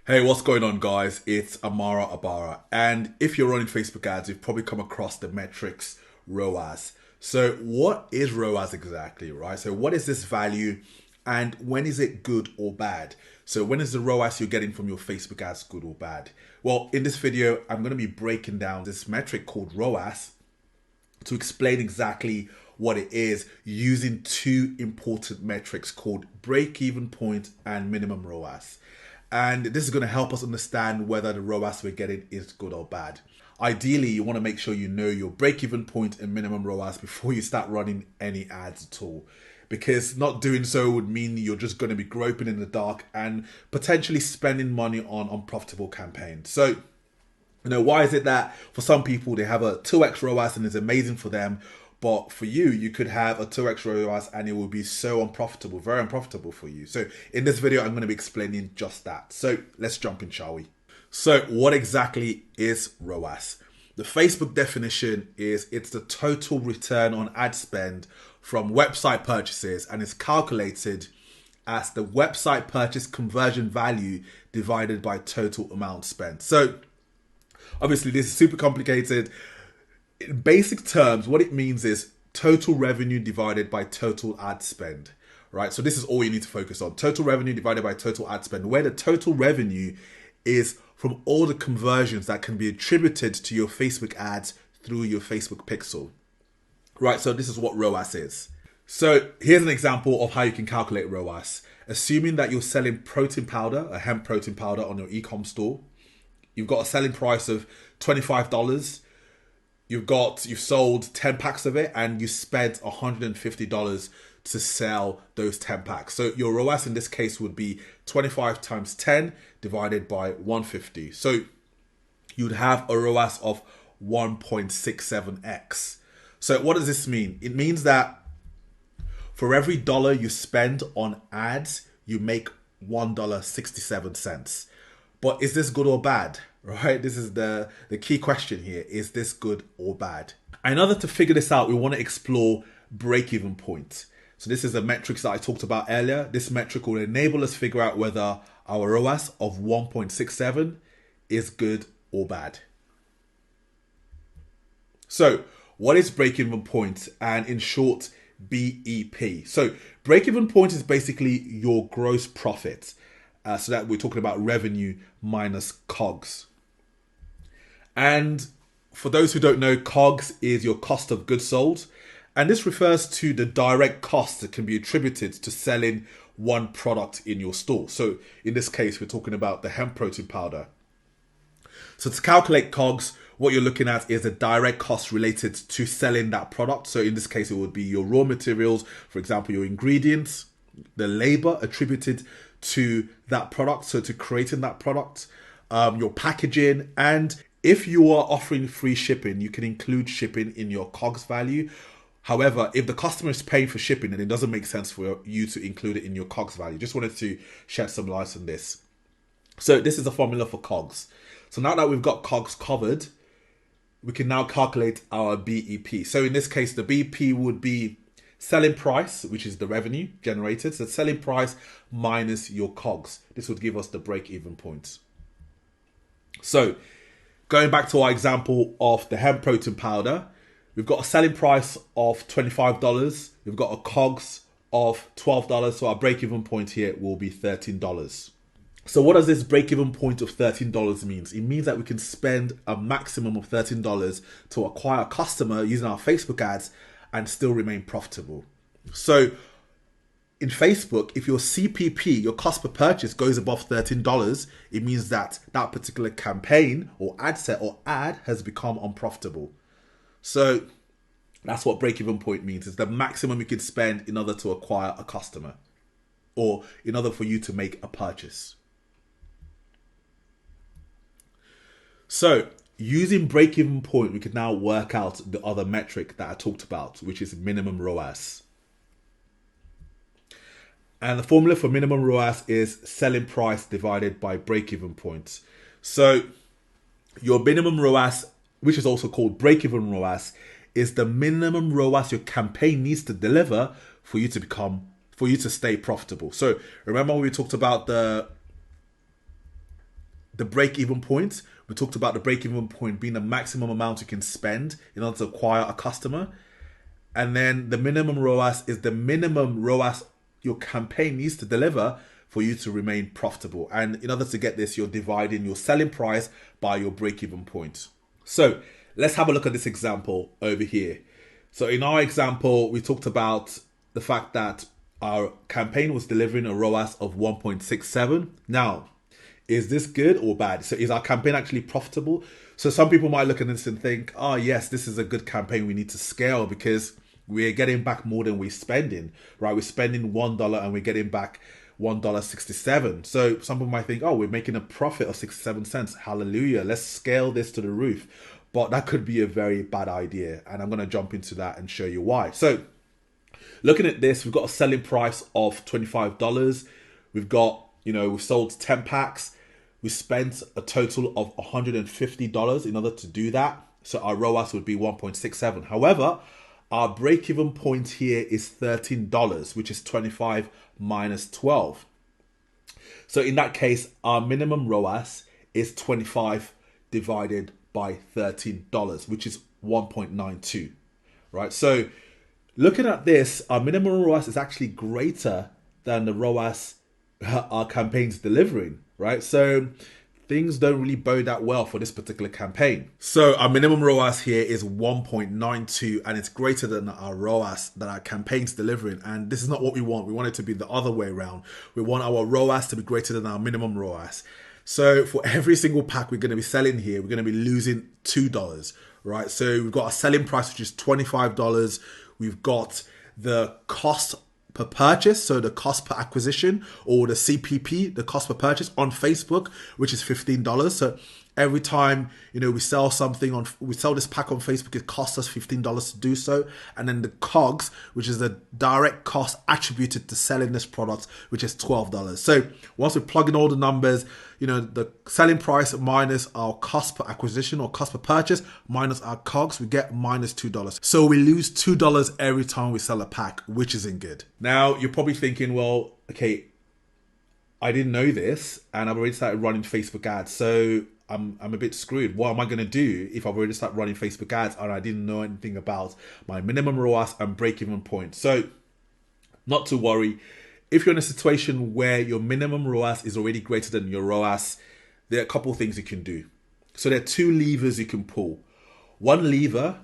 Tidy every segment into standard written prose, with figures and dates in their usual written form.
Hey, what's going on, guys? It's Amara Abara. And if you're running Facebook ads, you've probably come across the metrics ROAS. So, what is ROAS exactly, right? So, what is this value and when is it good or bad? So, when is the ROAS you're getting from your Facebook ads good or bad? Well, in this video, I'm going to be breaking down this metric called ROAS to explain exactly what it is using two important metrics called break-even point and minimum ROAS. And this is going to help us understand whether the ROAS we're getting is good or bad. Ideally, you want to make sure you know your break-even point and minimum ROAS before you start running any ads at all. Because not doing so would mean you're just going to be groping in the dark and potentially spending money on unprofitable campaigns. So, why is it that for some people they have a 2x ROAS and it's amazing for them, but for you, you could have a 2x ROAS and it will be so unprofitable, very unprofitable for you. So in this video, I'm going to be explaining just that. So let's jump in, shall we? So what exactly is ROAS? The Facebook definition is it's the total return on ad spend from website purchases and is calculated as the website purchase conversion value divided by total amount spent. So obviously this is super complicated. In basic terms, what it means is total revenue divided by total ad spend, right? So this is all you need to focus on. Total revenue divided by total ad spend, where the total revenue is from all the conversions that can be attributed to your Facebook ads through your Facebook pixel, right? So this is what ROAS is. So here's an example of how you can calculate ROAS. Assuming that you're selling protein powder, a hemp protein powder on your e-com store, you've got a selling price of $25. You've sold 10 packs of it and you spent $150 to sell those 10 packs. So your ROAS in this case would be 25 times 10 divided by 150. So you'd have a ROAS of 1.67x. So what does this mean? It means that for every dollar you spend on ads, you make $1.67. But is this good or bad? Right? This is the key question here. Is this good or bad? In order to figure this out, we want to explore break-even point. So this is the metrics that I talked about earlier. This metric will enable us to figure out whether our ROAS of 1.67 is good or bad. So what is break-even point? And in short, BEP. So break-even point is basically your gross profit. So that we're talking about revenue minus COGS. And for those who don't know, COGS is your cost of goods sold. And this refers to the direct costs that can be attributed to selling one product in your store. So in this case, we're talking about the hemp protein powder. So to calculate COGS, what you're looking at is the direct cost related to selling that product. So in this case, it would be your raw materials, for example, your ingredients, the labor attributed to that product, so to creating that product, your packaging, and if you are offering free shipping, you can include shipping in your COGS value. However, if the customer is paying for shipping, then it doesn't make sense for you to include it in your COGS value. Just wanted to shed some light on this. So this is the formula for COGS. So now that we've got COGS covered, we can now calculate our BEP. So in this case, the BEP would be selling price, which is the revenue generated. So selling price minus your COGS. This would give us the break-even point. So going back to our example of the hemp protein powder, we've got a selling price of $25. We've got a COGS of $12. So our break-even point here will be $13. So what does this break-even point of $13 mean? It means that we can spend a maximum of $13 to acquire a customer using our Facebook ads and still remain profitable. So in Facebook, if your CPP, your cost per purchase, goes above $13, it means that that particular campaign or ad set or ad has become unprofitable. So that's what break-even point means. It's the maximum you can spend in order to acquire a customer or in order for you to make a purchase. So using break-even point, we can now work out the other metric that I talked about, which is minimum ROAS. And the formula for minimum ROAS is selling price divided by break-even point. So your minimum ROAS, which is also called break-even ROAS, is the minimum ROAS your campaign needs to deliver for you to stay profitable. So remember we talked about the the break-even point. We talked about the break-even point being the maximum amount you can spend in order to acquire a customer. And then the minimum ROAS is the minimum ROAS your campaign needs to deliver for you to remain profitable. And in order to get this, you're dividing your selling price by your break-even point. So let's have a look at this example over here. So in our example, we talked about the fact that our campaign was delivering a ROAS of 1.67. Now, is this good or bad? So is our campaign actually profitable? So some people might look at this and think, oh yes, this is a good campaign. We need to scale because we're getting back more than we're spending, right? We're spending $1 and we're getting back $1.67. So some people might think, oh, we're making a profit of 67 cents. Hallelujah. Let's scale this to the roof. But that could be a very bad idea. And I'm going to jump into that and show you why. So looking at this, we've got a selling price of $25. We've got, we've sold 10 packs. We spent a total of $150 in order to do that. So our ROAS would be 1.67. However, our break-even point here is $13, which is 25 minus 12. So in that case, our minimum ROAS is 25 divided by $13, which is 1.92, right? So looking at this, our minimum ROAS is actually greater than the ROAS our campaign's delivering, right? So things don't really bode that well for this particular campaign. So our minimum ROAS here is 1.92 and it's greater than our ROAS that our campaign's delivering. And this is not what we want. We want it to be the other way around. We want our ROAS to be greater than our minimum ROAS. So for every single pack we're going to be selling here, we're going to be losing $2, right? So we've got a selling price, which is $25. We've got the cost per purchase, so the cost per acquisition, or the CPP, the cost per purchase on Facebook, which is $15. So every time we sell something we sell this pack on Facebook, it costs us $15 to do so. And then the COGS, which is the direct cost attributed to selling this product, which is $12. So once we plug in all the numbers, the selling price minus our cost per acquisition or cost per purchase minus our COGS, we get minus $2. So we lose $2 every time we sell a pack, which isn't good. Now you're probably thinking, well, okay, I didn't know this and I've already started running Facebook ads. So I'm a bit screwed. What am I going to do if I've already started running Facebook ads and I didn't know anything about my minimum ROAS and break-even point? So not to worry. If you're in a situation where your minimum ROAS is already greater than your ROAS, there are a couple of things you can do. So there are two levers you can pull. One lever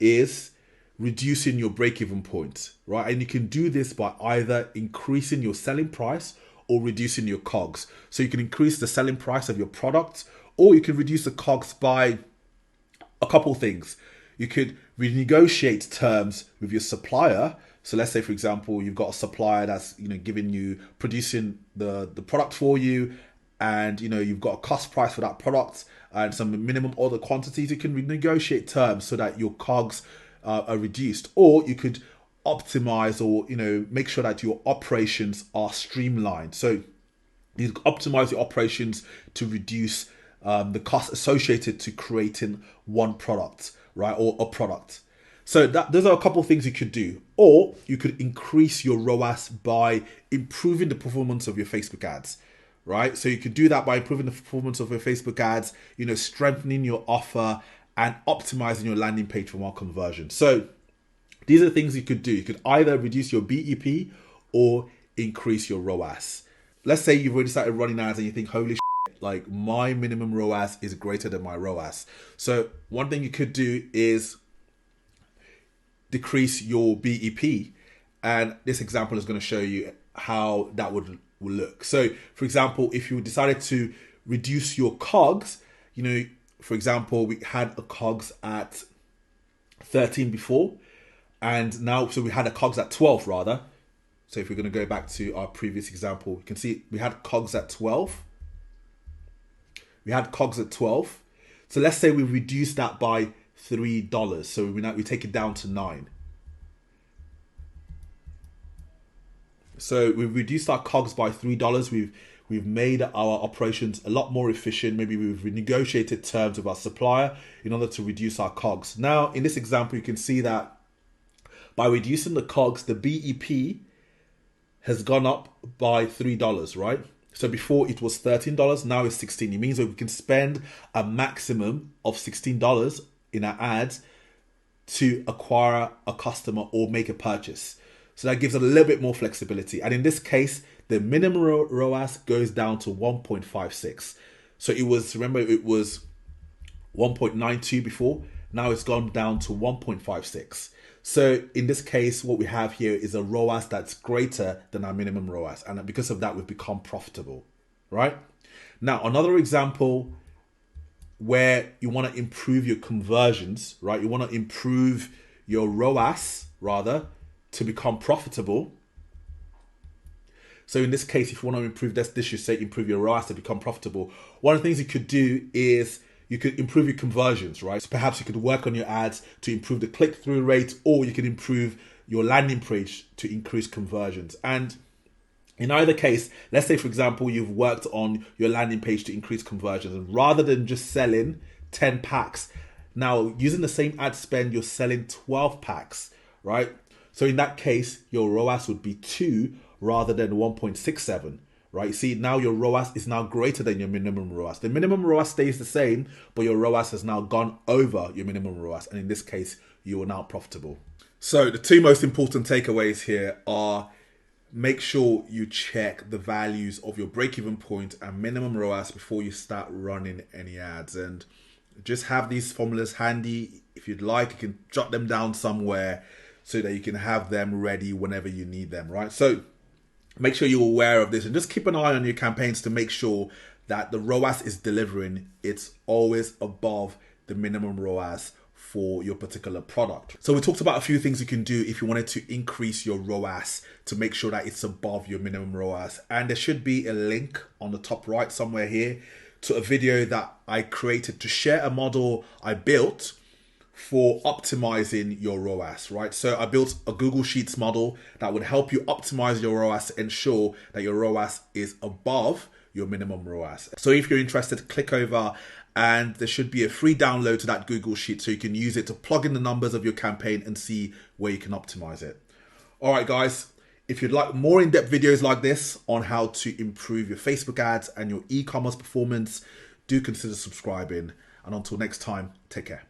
is reducing your break-even point, right? And you can do this by either increasing your selling price or reducing your COGS. So you can increase the selling price of your product, or you can reduce the COGS by a couple things. You could renegotiate terms with your supplier. So let's say, for example, you've got a supplier that's producing the product for you, and you've got a cost price for that product and some minimum order quantities. You can renegotiate terms so that your COGS are reduced, or you could optimize or make sure that your operations are streamlined. So you optimize your operations to reduce the cost associated to creating one product, right, or a product. So those are a couple of things you could do. Or you could increase your ROAS by improving the performance of your Facebook ads, right? So you could do that by improving the performance of your Facebook ads, strengthening your offer and optimizing your landing page for more conversion. So these are the things you could do. You could either reduce your BEP or increase your ROAS. Let's say you've already started running ads and you think, holy shit, like my minimum ROAS is greater than my ROAS. So one thing you could do is decrease your BEP, and this example is going to show you how that would look. So for example, if you decided to reduce your COGS, for example, we had a COGS at 13 before, and now, so we had a COGS at 12 rather. So if we're going to go back to our previous example, you can see we had COGS at 12. We had COGS at 12. So let's say we reduce that by $3. So we take it down to 9. So we've reduced our COGS by $3. We've made our operations a lot more efficient. Maybe we've renegotiated terms with our supplier in order to reduce our COGS. Now, in this example, you can see that by reducing the COGS, the BEP has gone up by $3, right? So before it was $13, now it's $16. It means that we can spend a maximum of $16 in our ads to acquire a customer or make a purchase. So that gives it a little bit more flexibility. And in this case, the minimum ROAS goes down to 1.56. So it was 1.92 before. Now it's gone down to 1.56. So in this case, what we have here is a ROAS that's greater than our minimum ROAS. And because of that, we've become profitable, right? Now, another example where you want to improve your conversions, right? You want to improve your ROAS, rather, to become profitable. So in this case, if you want to improve this should say improve your ROAS to become profitable. One of the things you could do is you could improve your conversions, right? So perhaps you could work on your ads to improve the click-through rate, or you could improve your landing page to increase conversions. And in either case, let's say, for example, you've worked on your landing page to increase conversions, and rather than just selling 10 packs, now using the same ad spend, you're selling 12 packs, right? So in that case, your ROAS would be 2 rather than 1.67, right? You see, now your ROAS is now greater than your minimum ROAS. The minimum ROAS stays the same, but your ROAS has now gone over your minimum ROAS. And in this case, you are now profitable. So the two most important takeaways here are: make sure you check the values of your break-even point and minimum ROAS before you start running any ads. And just have these formulas handy. If you'd like, you can jot them down somewhere so that you can have them ready whenever you need them, right? So make sure you're aware of this and just keep an eye on your campaigns to make sure that the ROAS is delivering. It's always above the minimum ROAS for your particular product. So we talked about a few things you can do if you wanted to increase your ROAS to make sure that it's above your minimum ROAS. And there should be a link on the top right somewhere here to a video that I created to share a model I built for optimizing your ROAS, right? So I built a Google Sheets model that would help you optimize your ROAS to ensure that your ROAS is above your minimum ROAS. So if you're interested, click over and there should be a free download to that Google Sheet so you can use it to plug in the numbers of your campaign and see where you can optimize it. All right, guys, if you'd like more in-depth videos like this on how to improve your Facebook ads and your e-commerce performance, do consider subscribing. And until next time, take care.